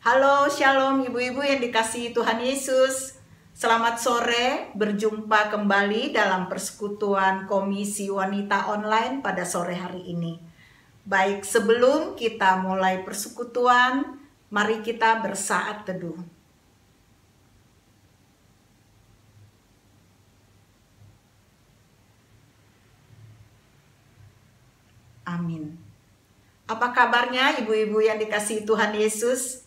Halo, shalom ibu-ibu yang dikasihi Tuhan Yesus. Selamat sore, berjumpa kembali dalam persekutuan Komisi Wanita Online pada sore hari ini. Baik, sebelum kita mulai persekutuan, mari kita bersaat teduh. Amin. Apa kabarnya ibu-ibu yang dikasihi Tuhan Yesus?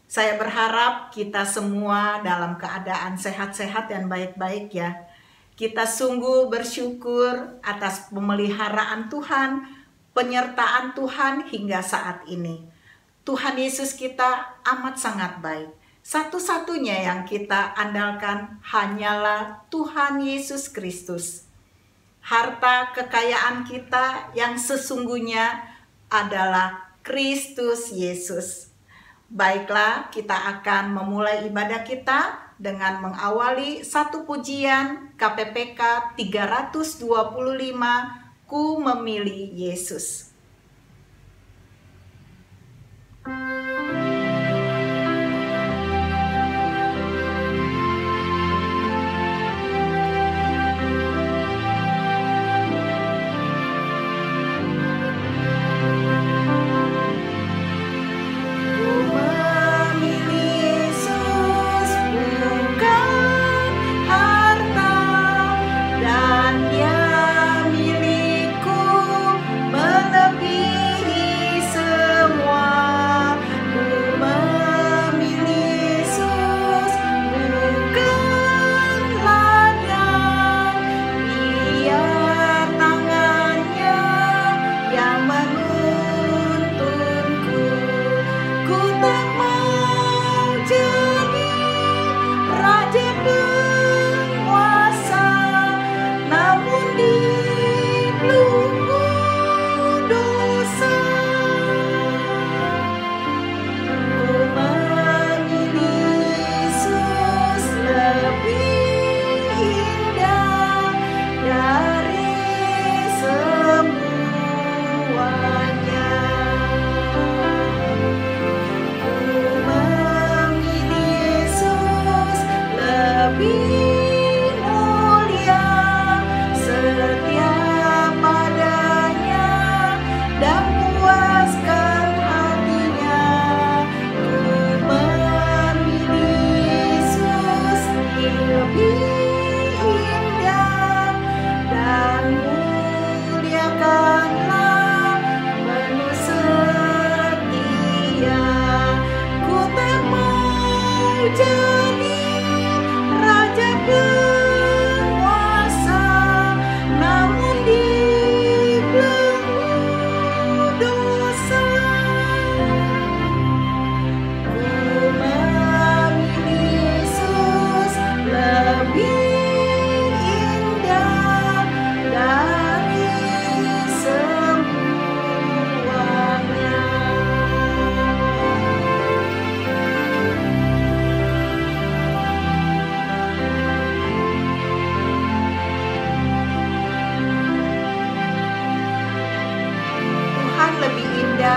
Saya berharap kita semua dalam keadaan sehat-sehat dan baik-baik ya. Kita sungguh bersyukur atas pemeliharaan Tuhan, penyertaan Tuhan hingga saat ini. Tuhan Yesus kita amat sangat baik. Satu-satunya yang kita andalkan hanyalah Tuhan Yesus Kristus. Harta kekayaan kita yang sesungguhnya adalah Kristus Yesus. Baiklah, kita akan memulai ibadah kita dengan mengawali satu pujian KPPK 325, Ku Memilih Yesus.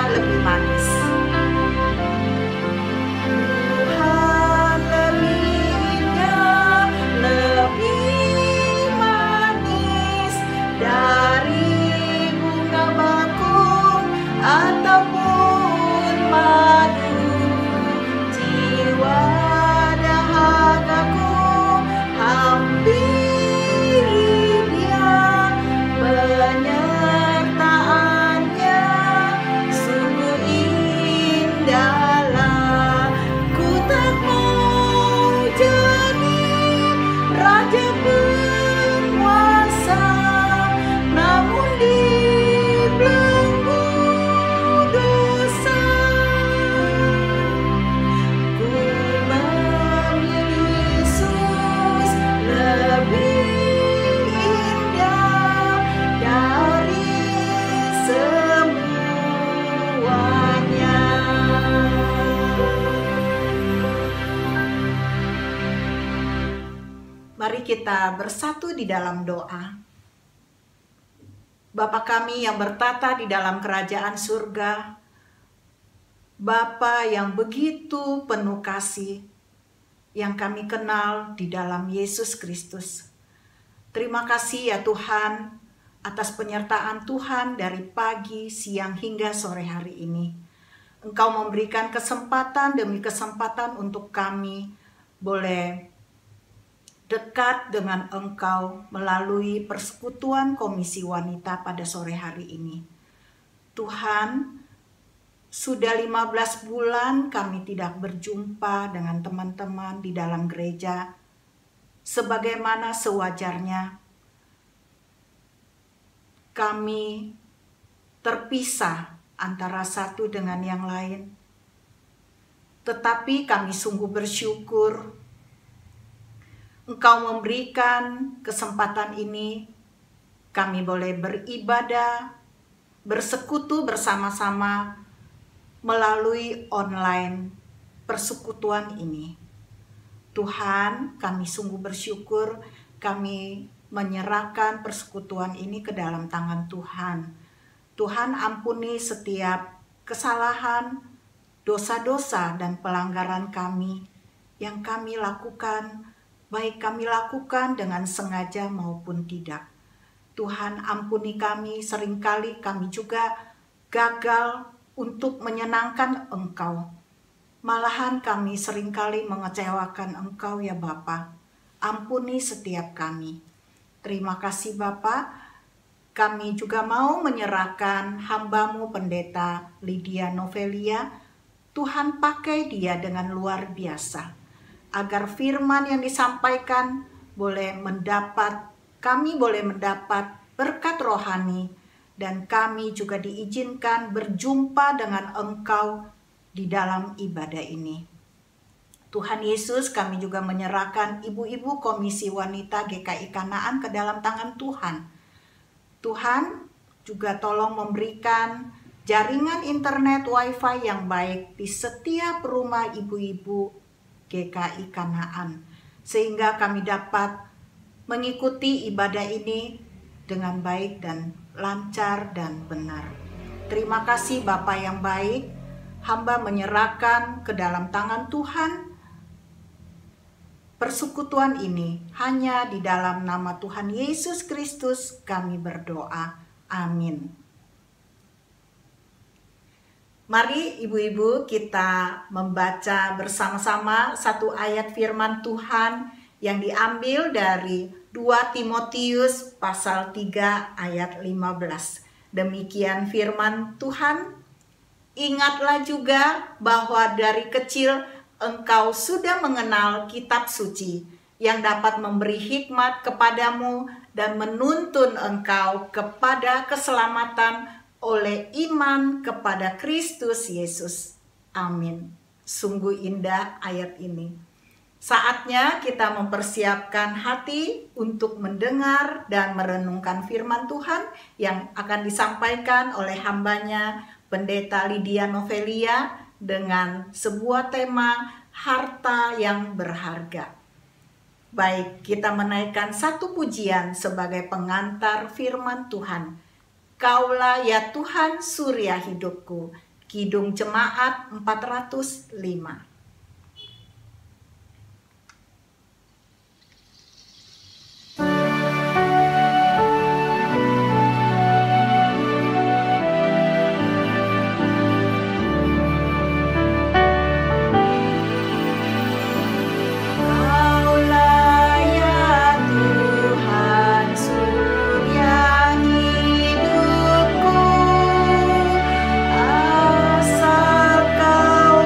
Lebih manis. Tuhan lebih indah, lebih manis dari bunga bakung ataupun madu. Jiwa dahagaku hampiri Dia, penyertaannya sungguh indahlah. Ku tak mau jadi raja penguasa, namun dibelenggu dosa. Ku memilih Yesus lebih indah dari semuanya. Mari kita bersatu di dalam doa. Bapa kami yang bertata di dalam kerajaan surga, Bapa yang begitu penuh kasih, yang kami kenal di dalam Yesus Kristus. Terima kasih ya Tuhan, atas penyertaan Tuhan dari pagi, siang, hingga sore hari ini. Engkau memberikan kesempatan demi kesempatan untuk kami boleh dekat dengan Engkau melalui persekutuan Komisi Wanita pada sore hari ini. Tuhan, sudah 15 bulan kami tidak berjumpa dengan teman-teman di dalam gereja sebagaimana sewajarnya. Kami terpisah antara satu dengan yang lain. Tetapi kami sungguh bersyukur Engkau memberikan kesempatan ini, kami boleh beribadah, bersekutu bersama-sama melalui online persekutuan ini. Tuhan, kami sungguh bersyukur kami menyerahkan persekutuan ini ke dalam tangan Tuhan. Tuhan, ampuni setiap kesalahan, dosa-dosa dan pelanggaran kami yang kami lakukan, baik kami lakukan dengan sengaja maupun tidak. Tuhan, ampuni kami, seringkali kami juga gagal untuk menyenangkan Engkau. Malahan kami seringkali mengecewakan Engkau ya Bapa. Ampuni setiap kami. Terima kasih Bapa. Kami juga mau menyerahkan hamba-Mu Pendeta Lydia Novelia. Tuhan pakai dia dengan luar biasa. Agar firman yang disampaikan kami boleh mendapat berkat rohani, dan kami juga diizinkan berjumpa dengan Engkau di dalam ibadah ini. Tuhan Yesus, kami juga menyerahkan ibu-ibu Komisi Wanita GKI Kanaan ke dalam tangan Tuhan. Tuhan juga tolong memberikan jaringan internet WiFi yang baik di setiap rumah ibu-ibu GKI Kanaan, sehingga kami dapat mengikuti ibadah ini dengan baik dan lancar dan benar. Terima kasih Bapa yang baik, hamba menyerahkan ke dalam tangan Tuhan persekutuan ini. Hanya di dalam nama Tuhan Yesus Kristus kami berdoa. Amin. Mari ibu-ibu kita membaca bersama-sama satu ayat firman Tuhan yang diambil dari 2 Timotius pasal 3 ayat 15. Demikian firman Tuhan. Ingatlah juga bahwa dari kecil engkau sudah mengenal kitab suci yang dapat memberi hikmat kepadamu dan menuntun engkau kepada keselamatan oleh iman kepada Kristus Yesus. Amin. Sungguh indah ayat ini. Saatnya kita mempersiapkan hati untuk mendengar dan merenungkan firman Tuhan yang akan disampaikan oleh hambanya Pendeta Lydia Novelia dengan sebuah tema harta yang berharga. Baik, kita menaikkan satu pujian sebagai pengantar firman Tuhan. Kaulah ya Tuhan surya hidupku. Kidung Jemaat 405. Asal kau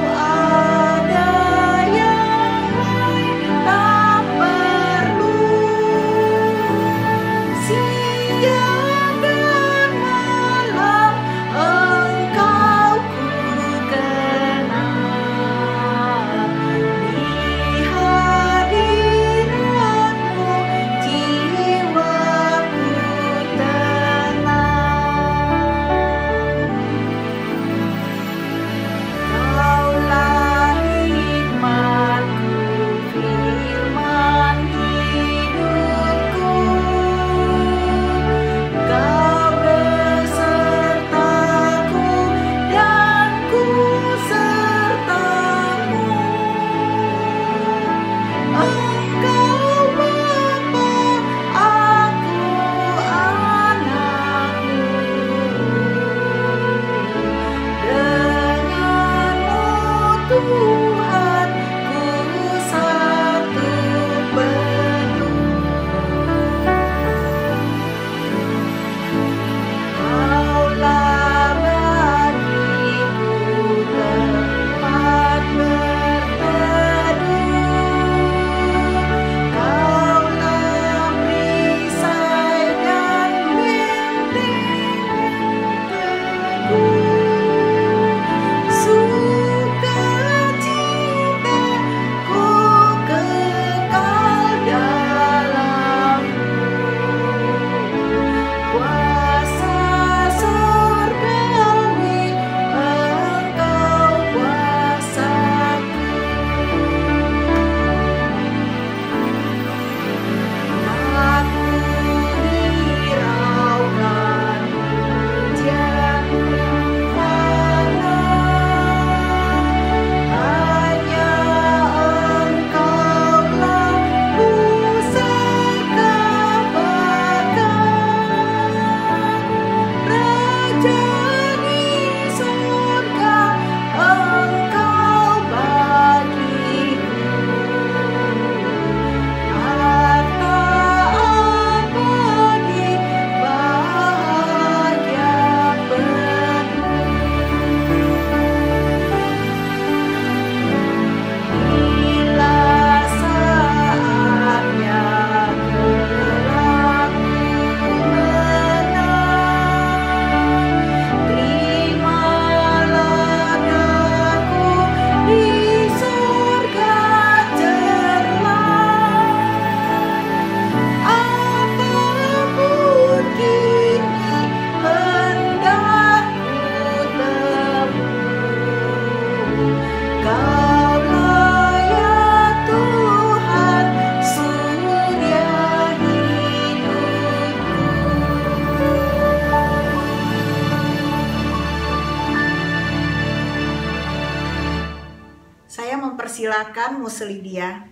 Saya mempersilakan Muslidia.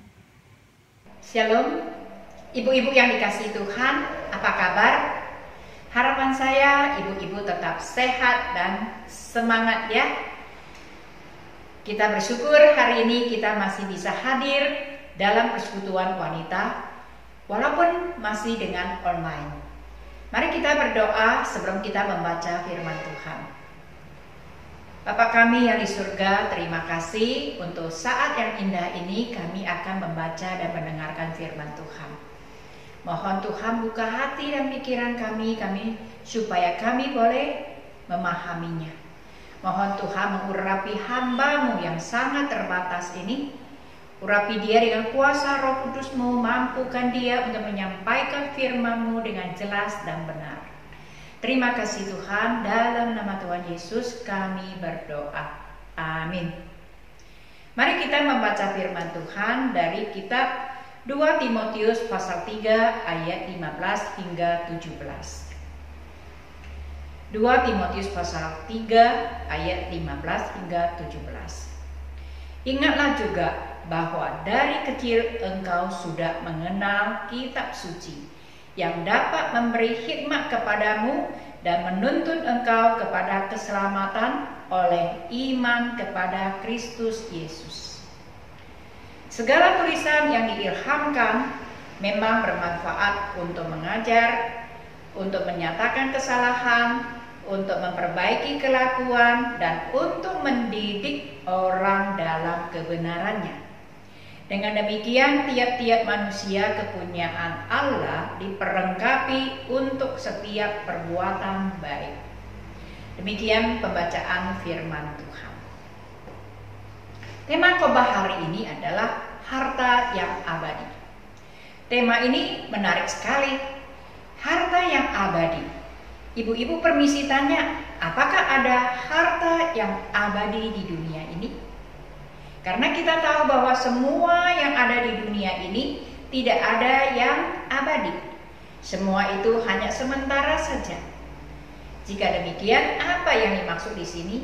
Shalom, ibu-ibu yang dikasihi Tuhan, apa kabar? Harapan saya ibu-ibu tetap sehat dan semangat ya. Kita bersyukur hari ini kita masih bisa hadir dalam persekutuan wanita, walaupun masih dengan online. Mari kita berdoa sebelum kita membaca firman Tuhan. Bapa kami yang di surga, terima kasih untuk saat yang indah ini kami akan membaca dan mendengarkan firman Tuhan. Mohon Tuhan buka hati dan pikiran kami supaya kami boleh memahaminya. Mohon Tuhan mengurapi hamba-Mu yang sangat terbatas ini. Urapi dia dengan kuasa Roh Kudus-Mu, mampukan dia untuk menyampaikan firman-Mu dengan jelas dan benar. Terima kasih Tuhan, dalam nama Tuhan Yesus kami berdoa. Amin. Mari kita membaca firman Tuhan dari kitab 2 Timotius pasal 3 ayat 15 hingga 17. 2 Timotius pasal 3 ayat 15 hingga 17. Ingatlah juga bahwa dari kecil engkau sudah mengenal kitab suci yang dapat memberi hikmat kepadamu dan menuntun engkau kepada keselamatan oleh iman kepada Kristus Yesus. Segala tulisan yang diilhamkan memang bermanfaat untuk mengajar, untuk menyatakan kesalahan, untuk memperbaiki kelakuan, dan untuk mendidik orang dalam kebenarannya. Dengan demikian, tiap-tiap manusia kepunyaan Allah diperlengkapi untuk setiap perbuatan baik. Demikian pembacaan firman Tuhan. Tema khotbah hari ini adalah harta yang abadi. Tema ini menarik sekali. Harta yang abadi. Ibu-ibu permisi tanya, apakah ada harta yang abadi di dunia ini? Karena kita tahu bahwa semua yang ada di dunia ini tidak ada yang abadi. Semua itu hanya sementara saja. Jika demikian, apa yang dimaksud di sini?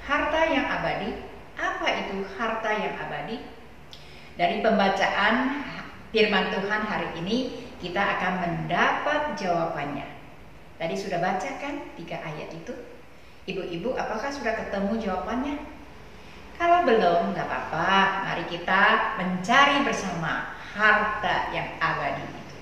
Harta yang abadi. Apa itu harta yang abadi? Dari pembacaan firman Tuhan hari ini, kita akan mendapat jawabannya. Tadi sudah baca kan 3 ayat itu? Ibu-ibu, apakah sudah ketemu jawabannya? Kalau belum, gak apa-apa. Mari kita mencari bersama harta yang abadi itu.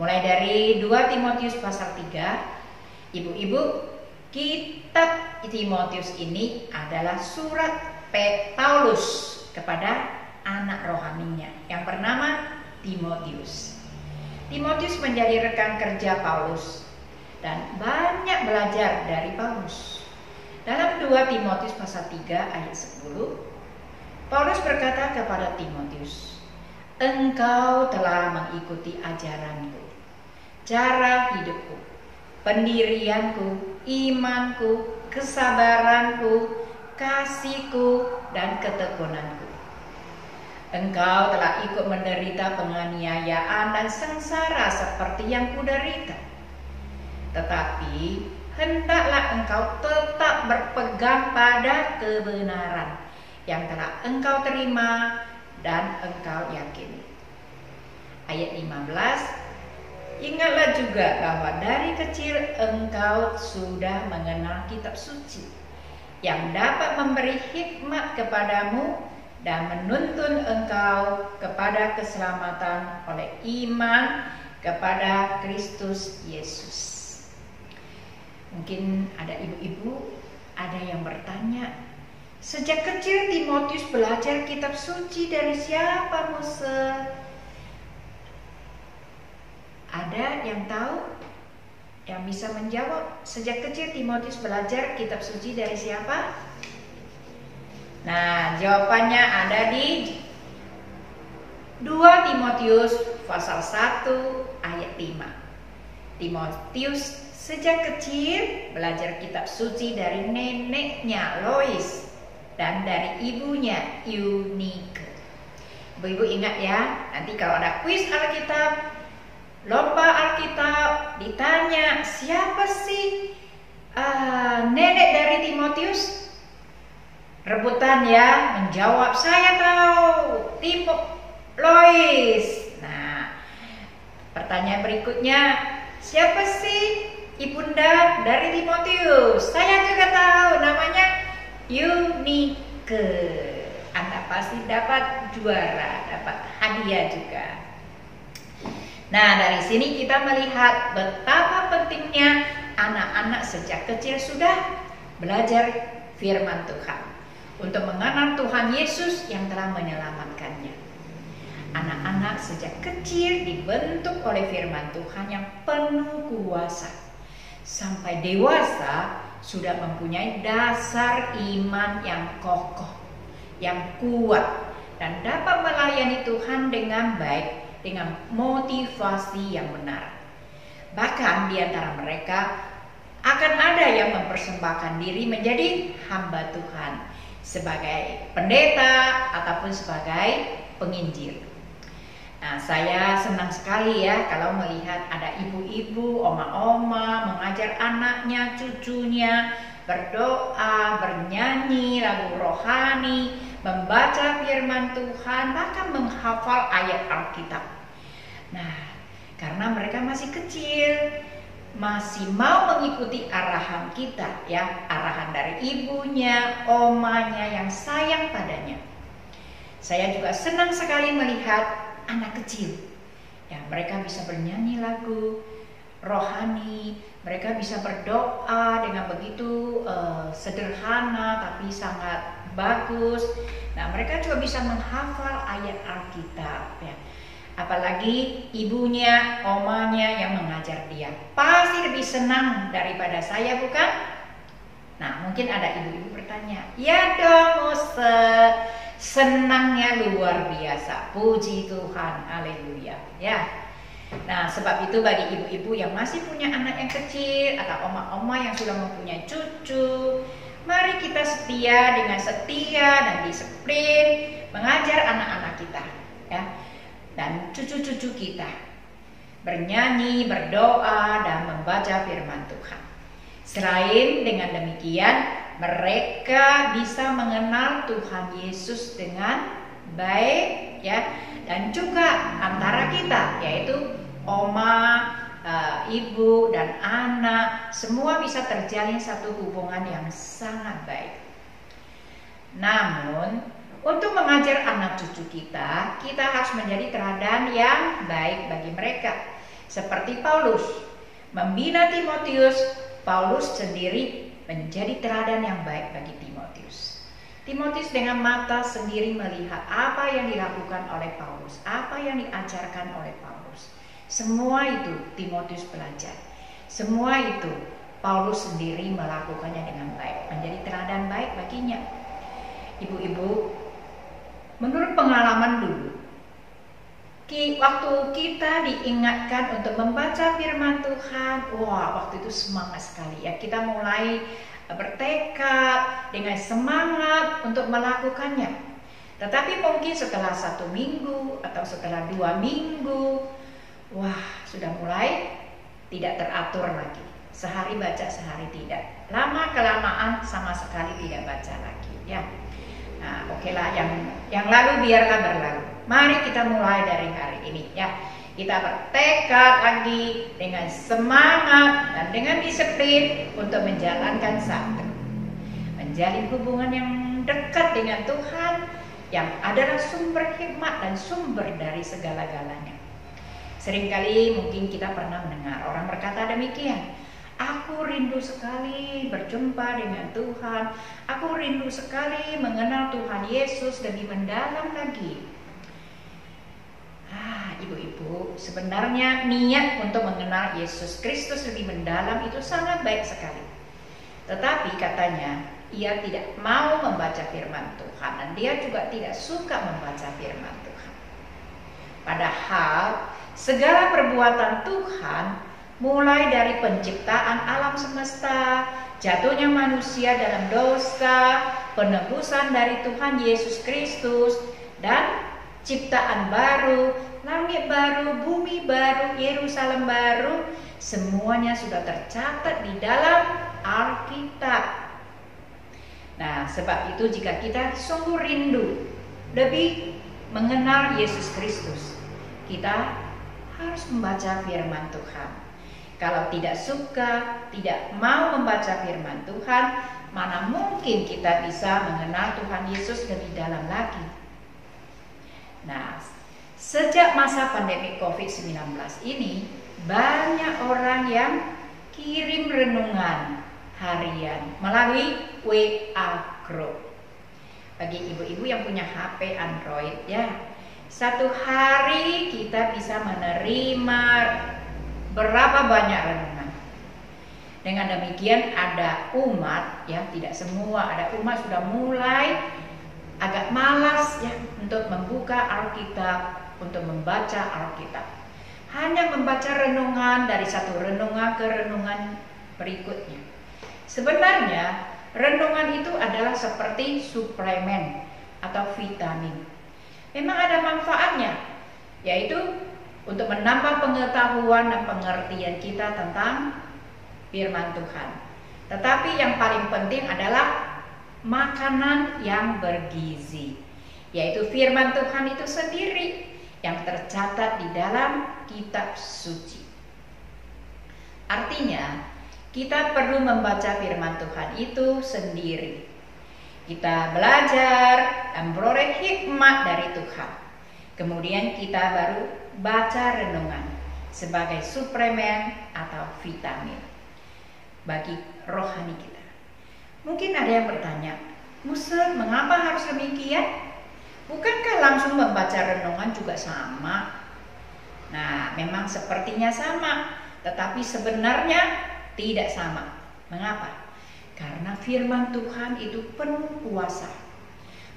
Mulai dari 2 Timotius pasal 3, ibu-ibu, kitab Timotius ini adalah surat Paulus kepada anak rohaninya yang bernama Timotius. Timotius menjadi rekan kerja Paulus dan banyak belajar dari Paulus. Dalam 2 Timotius pasal 3 ayat 10, Paulus berkata kepada Timotius, engkau telah mengikuti ajaranku, cara hidupku, pendirianku, imanku, kesabaranku, kasihku, dan ketekunanku. Engkau telah ikut menderita penganiayaan dan sengsara seperti yang kuderita. Tetapi hendaklah engkau tetap berpegang pada kebenaran yang telah engkau terima dan engkau yakini. Ayat 15, ingatlah juga bahwa dari kecil engkau sudah mengenal kitab suci yang dapat memberi hikmat kepadamu dan menuntun engkau kepada keselamatan oleh iman kepada Kristus Yesus. Mungkin ada ibu-ibu, ada yang bertanya, sejak kecil Timotius belajar kitab suci dari siapa, Muse? Ada yang tahu? Yang bisa menjawab, sejak kecil Timotius belajar kitab suci dari siapa? Nah, jawabannya ada di 2 Timotius pasal 1 ayat 5. Timotius sejak kecil belajar kitab suci dari neneknya Lois dan dari ibunya Eunike. Ibu-ibu ingat ya, nanti kalau ada kuis Alkitab, lomba Alkitab, ditanya siapa sih nenek dari Timotius? rebutan ya menjawab, saya tahu, Lois. Nah, pertanyaan berikutnya, siapa sih ibunda dari Timotius? Saya juga tahu, namanya Eunike. Anda pasti dapat juara, dapat hadiah juga. Nah, dari sini kita melihat betapa pentingnya anak-anak sejak kecil sudah belajar firman Tuhan untuk mengenal Tuhan Yesus yang telah menyelamatkannya. Anak-anak sejak kecil dibentuk oleh firman Tuhan yang penuh kuasa. Sampai dewasa sudah mempunyai dasar iman yang kokoh, yang kuat, dan dapat melayani Tuhan dengan baik, dengan motivasi yang benar. Bahkan di antara mereka akan ada yang mempersembahkan diri menjadi hamba Tuhan sebagai pendeta ataupun sebagai penginjil. Nah, saya senang sekali ya kalau melihat ada ibu-ibu, oma-oma mengajar anaknya, cucunya berdoa, bernyanyi lagu rohani, membaca firman Tuhan, bahkan menghafal ayat Alkitab. Nah, karena mereka masih kecil, masih mau mengikuti arahan kita ya, arahan dari ibunya, omanya yang sayang padanya. Saya juga senang sekali melihat anak kecil ya, mereka bisa bernyanyi lagu rohani, mereka bisa berdoa dengan begitu sederhana tapi sangat bagus. Nah, mereka juga bisa menghafal ayat Alkitab ya. Apalagi ibunya, omanya yang mengajar dia, pasti lebih senang daripada saya, bukan? Nah, mungkin ada ibu-ibu bertanya, ya dong Ustaz, senangnya luar biasa, puji Tuhan, haleluya ya. Nah, sebab itu bagi ibu-ibu yang masih punya anak yang kecil atau oma-oma yang sudah mempunyai cucu, mari kita dengan setia dan disiplin mengajar anak-anak kita ya, dan cucu-cucu kita bernyanyi, berdoa, dan membaca firman Tuhan. Selain dengan demikian, mereka bisa mengenal Tuhan Yesus dengan baik ya, dan juga antara kita yaitu oma, ibu dan anak, semua bisa terjalin satu hubungan yang sangat baik. Namun, untuk mengajar anak cucu kita harus menjadi teladan yang baik bagi mereka. Seperti Paulus membina Timotius, Paulus sendiri menjadi teladan yang baik bagi Timotius. Timotius dengan mata sendiri melihat apa yang dilakukan oleh Paulus, apa yang diajarkan oleh Paulus. Semua itu Timotius belajar. Semua itu Paulus sendiri melakukannya dengan baik, menjadi teladan baik baginya. Ibu-ibu, menurut pengalaman dulu, waktu kita diingatkan untuk membaca firman Tuhan, wah, waktu itu semangat sekali ya. Kita mulai bertekad dengan semangat untuk melakukannya. Tetapi mungkin setelah 1 minggu atau setelah 2 minggu, wah, sudah mulai tidak teratur lagi. Sehari baca, sehari tidak. Lama kelamaan sama sekali tidak baca lagi ya. Nah, okelah, yang lalu biarlah berlalu. Mari kita mulai dari hari ini ya. Kita bertekad lagi dengan semangat dan dengan disiplin untuk menjalankan satu, menjalin hubungan yang dekat dengan Tuhan yang adalah sumber hikmat dan sumber dari segala-galanya. Seringkali mungkin kita pernah mendengar orang berkata demikian, aku rindu sekali berjumpa dengan Tuhan, aku rindu sekali mengenal Tuhan Yesus lebih mendalam lagi. Ibu-ibu, sebenarnya niat untuk mengenal Yesus Kristus lebih mendalam itu sangat baik sekali. Tetapi katanya, ia tidak mau membaca firman Tuhan dan dia juga tidak suka membaca firman Tuhan. Padahal segala perbuatan Tuhan, mulai dari penciptaan alam semesta, jatuhnya manusia dalam dosa, penebusan dari Tuhan Yesus Kristus, dan ciptaan baru, langit baru, bumi baru, Yerusalem baru, semuanya sudah tercatat di dalam Alkitab. Nah, sebab itu jika kita sungguh rindu lebih mengenal Yesus Kristus, kita harus membaca firman Tuhan. Kalau tidak suka, tidak mau membaca firman Tuhan, mana mungkin kita bisa mengenal Tuhan Yesus lebih dalam lagi. Nah, sejak masa pandemi COVID-19 ini, banyak orang yang kirim renungan harian melalui WA Group. Bagi ibu-ibu yang punya HP Android ya, satu hari kita bisa menerima berapa banyak renungan. Dengan demikian ada umat ya, tidak semua, ada umat sudah mulai agak malas ya untuk membuka Alkitab, untuk membaca Alkitab. Hanya membaca renungan dari satu renungan ke renungan berikutnya. Sebenarnya renungan itu adalah seperti suplemen atau vitamin. Memang ada manfaatnya, yaitu untuk menambah pengetahuan dan pengertian kita tentang firman Tuhan. Tetapi yang paling penting adalah makanan yang bergizi, yaitu firman Tuhan itu sendiri yang tercatat di dalam kitab suci. Artinya, kita perlu membaca firman Tuhan itu sendiri. Kita belajar dan beroleh hikmat dari Tuhan. Kemudian kita baru baca renungan sebagai suplemen atau vitamin bagi rohani kita. Mungkin ada yang bertanya, Muslim, mengapa harus demikian? Bukankah langsung membaca renungan juga sama? Nah, memang sepertinya sama, tetapi sebenarnya tidak sama. Mengapa? Karena firman Tuhan itu penuh kuasa,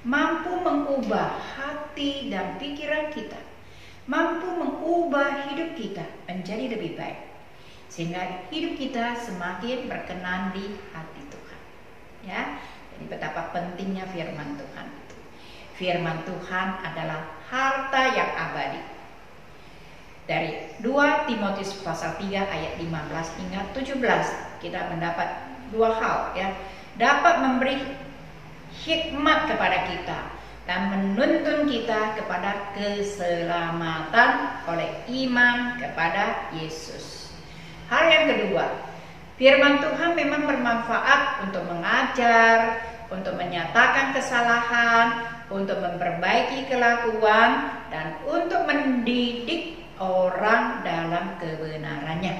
mampu mengubah hati dan pikiran kita, mampu mengubah hidup kita menjadi lebih baik, sehingga hidup kita semakin berkenan di hati Tuhan. Ya, jadi betapa pentingnya firman Tuhan itu. Firman Tuhan adalah harta yang abadi. Dari 2 Timotius pasal 3 ayat 15 hingga 17 kita mendapat dua hal ya. Dapat memberi hikmat kepada kita dan menuntun kita kepada keselamatan oleh iman kepada Yesus. Hal yang kedua, firman Tuhan memang bermanfaat untuk mengajar, untuk menyatakan kesalahan, untuk memperbaiki kelakuan, dan untuk mendidik orang dalam kebenarannya.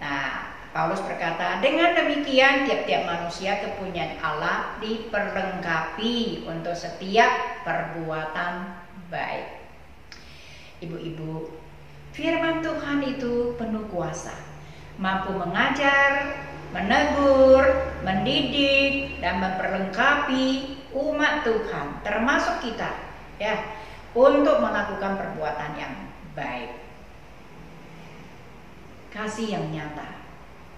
Nah, Paulus berkata, dengan demikian tiap-tiap manusia kepunyaan Allah diperlengkapi untuk setiap perbuatan baik. Ibu-ibu, firman Tuhan itu penuh kuasa, mampu mengajar, menegur, mendidik, dan memperlengkapi umat Tuhan, termasuk kita, ya, untuk melakukan perbuatan yang baik. Kasih yang nyata,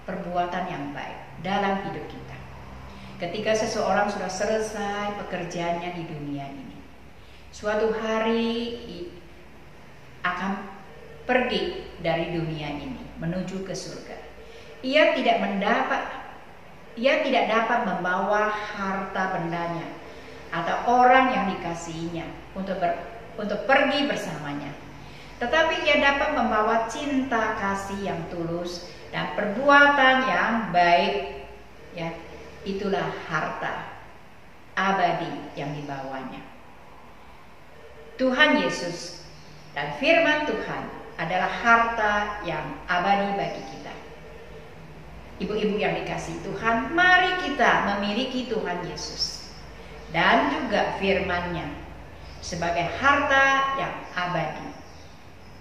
perbuatan yang baik dalam hidup kita. Ketika seseorang sudah selesai pekerjaannya di dunia ini, suatu hari akan pergi dari dunia ini menuju ke surga. Ia tidak dapat membawa harta bendanya atau orang yang dikasihinya untuk pergi bersamanya. Tetapi ia dapat membawa cinta kasih yang tulus dan perbuatan yang baik. Ya, itulah harta abadi yang dibawanya. Tuhan Yesus dan firman Tuhan adalah harta yang abadi bagi kita. Ibu-ibu yang dikasihi Tuhan, mari kita memiliki Tuhan Yesus dan juga firman-Nya sebagai harta yang abadi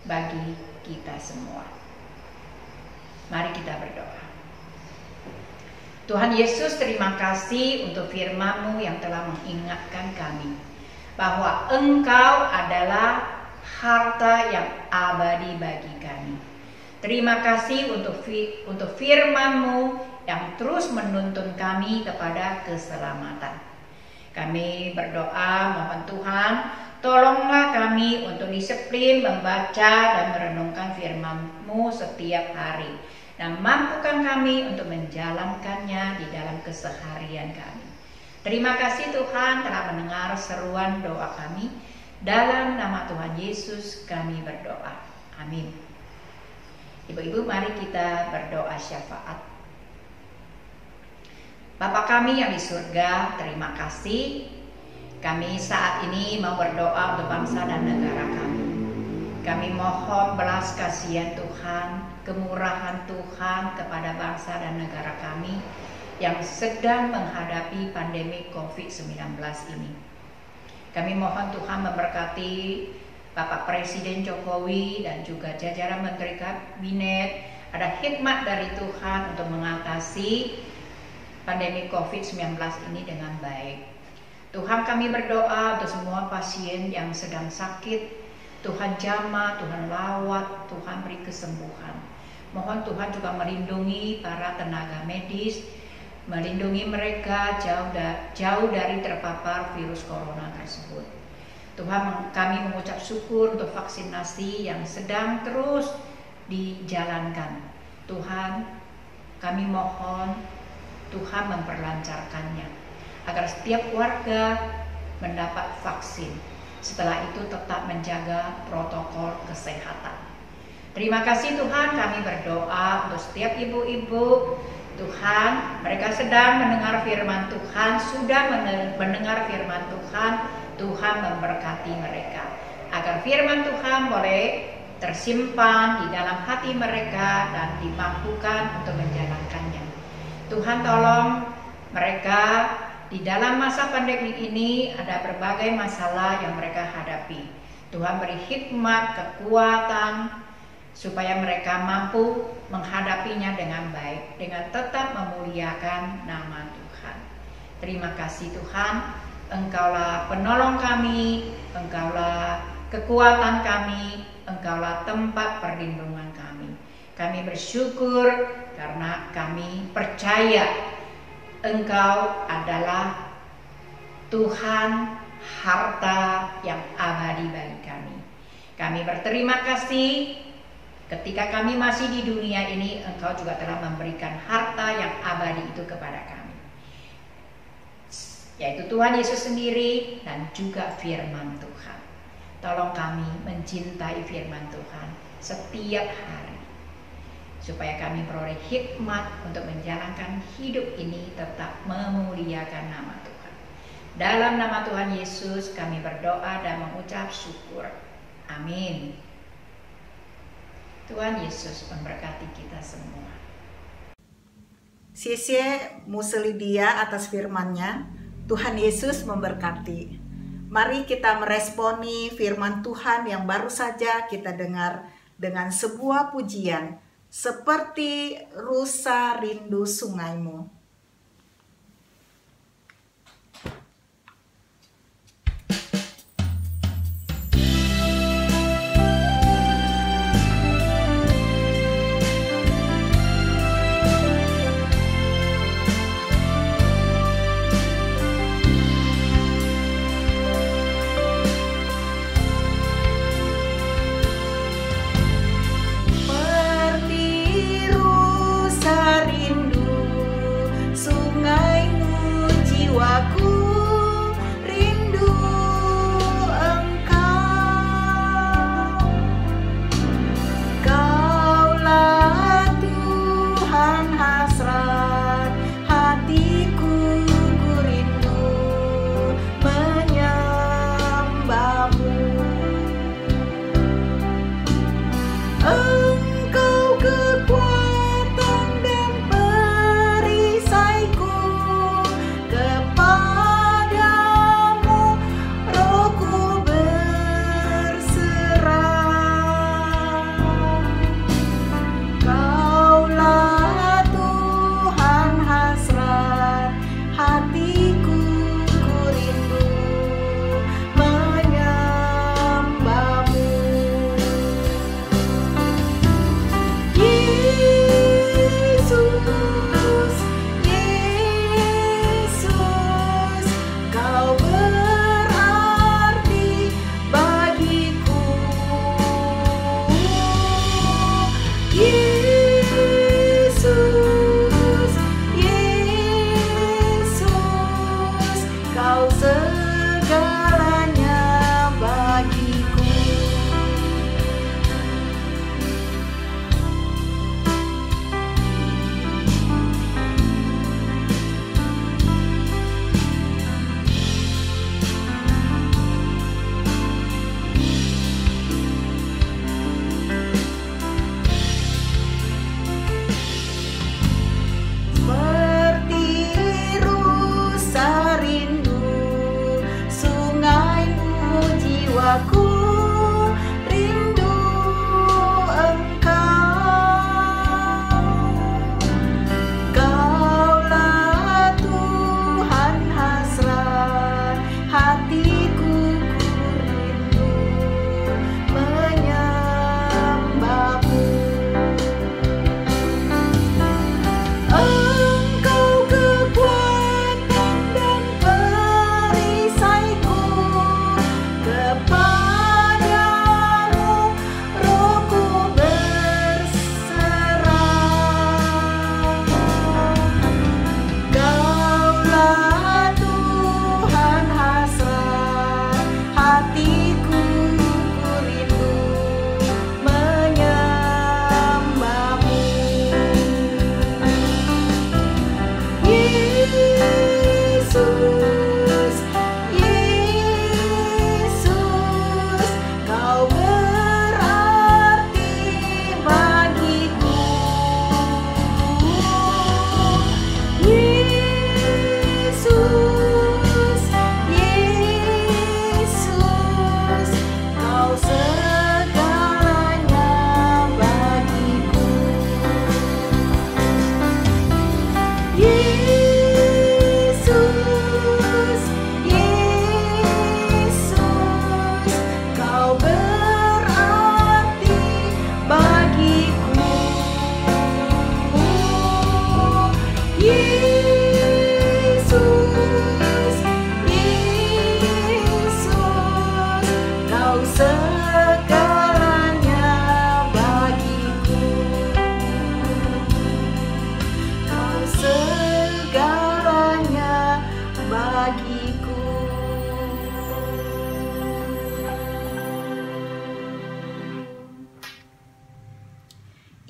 bagi kita semua. Mari kita berdoa. Tuhan Yesus, terima kasih untuk firman-Mu yang telah mengingatkan kami bahwa Engkau adalah harta yang abadi bagi kami. Terima kasih untuk firman-Mu yang terus menuntun kami kepada keselamatan. Kami berdoa mohon Tuhan, tolonglah kami untuk disiplin membaca dan merenungkan firman-Mu setiap hari, dan mampukan kami untuk menjalankannya di dalam keseharian kami. Terima kasih Tuhan telah mendengar seruan doa kami. Dalam nama Tuhan Yesus kami berdoa. Amin. Ibu-ibu, mari kita berdoa syafaat. Bapa kami yang di surga, terima kasih. Kami saat ini mau berdoa untuk bangsa dan negara kami. Kami mohon belas kasihan Tuhan, kemurahan Tuhan kepada bangsa dan negara kami yang sedang menghadapi pandemi COVID-19 ini. Kami mohon Tuhan memberkati Bapak Presiden Jokowi dan juga jajaran Menteri Kabinet. Ada hikmat dari Tuhan untuk mengatasi pandemi COVID-19 ini dengan baik. Tuhan, kami berdoa untuk semua pasien yang sedang sakit. Tuhan jamah, Tuhan lawat, Tuhan beri kesembuhan. Mohon Tuhan juga melindungi para tenaga medis, melindungi mereka jauh dari terpapar virus corona tersebut. Tuhan, kami mengucap syukur untuk vaksinasi yang sedang terus dijalankan. Tuhan, kami mohon Tuhan memperlancarkannya agar setiap warga mendapat vaksin. Setelah itu tetap menjaga protokol kesehatan. Terima kasih Tuhan, kami berdoa untuk setiap ibu-ibu. Tuhan, mereka sedang mendengar firman Tuhan, sudah mendengar firman Tuhan. Tuhan memberkati mereka agar firman Tuhan boleh tersimpan di dalam hati mereka dan dimampukan untuk menjalankannya. Tuhan, tolong mereka di dalam masa pandemi ini, ada berbagai masalah yang mereka hadapi. Tuhan beri hikmat, kekuatan, supaya mereka mampu menghadapinya dengan baik, dengan tetap memuliakan nama Tuhan. Terima kasih Tuhan, Engkaulah penolong kami, Engkaulah kekuatan kami, Engkaulah tempat perlindungan kami. Kami bersyukur karena kami percaya Engkau adalah Tuhan, harta yang abadi bagi kami. Kami berterima kasih ketika kami masih di dunia ini, Engkau juga telah memberikan harta yang abadi itu kepada kami, yaitu Tuhan Yesus sendiri dan juga firman Tuhan. Tolong kami mencintai firman Tuhan setiap hari, supaya kami beroleh hikmat untuk menjalankan hidup ini tetap memuliakan nama Tuhan. Dalam nama Tuhan Yesus kami berdoa dan mengucap syukur. Amin. Tuhan Yesus memberkati kita semua. Siesie Muselidia atas firman-Nya. Tuhan Yesus memberkati. Mari kita meresponi firman Tuhan yang baru saja kita dengar dengan sebuah pujian. Seperti rusa rindu sungaimu.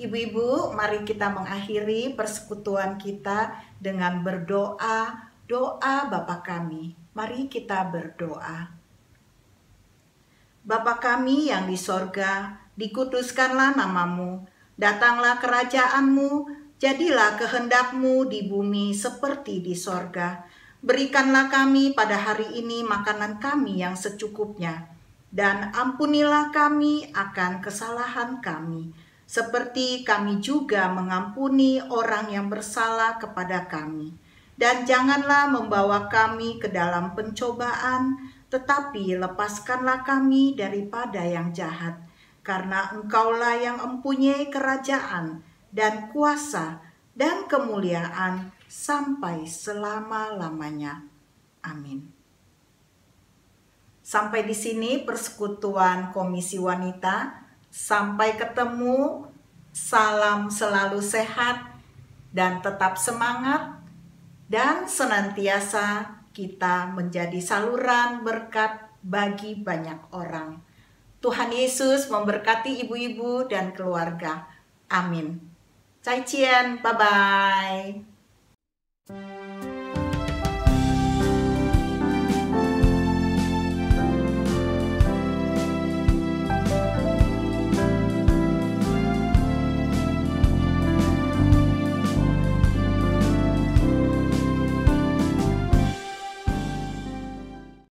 Ibu-ibu, mari kita mengakhiri persekutuan kita dengan berdoa, doa Bapa kami. Mari kita berdoa. Bapa kami yang di sorga, dikuduskanlah namamu, datanglah kerajaanmu, jadilah kehendakmu di bumi seperti di sorga. Berikanlah kami pada hari ini makanan kami yang secukupnya, dan ampunilah kami akan kesalahan kami, seperti kami juga mengampuni orang yang bersalah kepada kami. Dan janganlah membawa kami ke dalam pencobaan, tetapi lepaskanlah kami daripada yang jahat. Karena Engkaulah yang mempunyai kerajaan dan kuasa dan kemuliaan sampai selama-lamanya. Amin. Sampai di sini persekutuan Komisi Wanita. Sampai ketemu, salam selalu sehat dan tetap semangat, dan senantiasa kita menjadi saluran berkat bagi banyak orang. Tuhan Yesus memberkati ibu-ibu dan keluarga. Amin. Zaijian, bye-bye.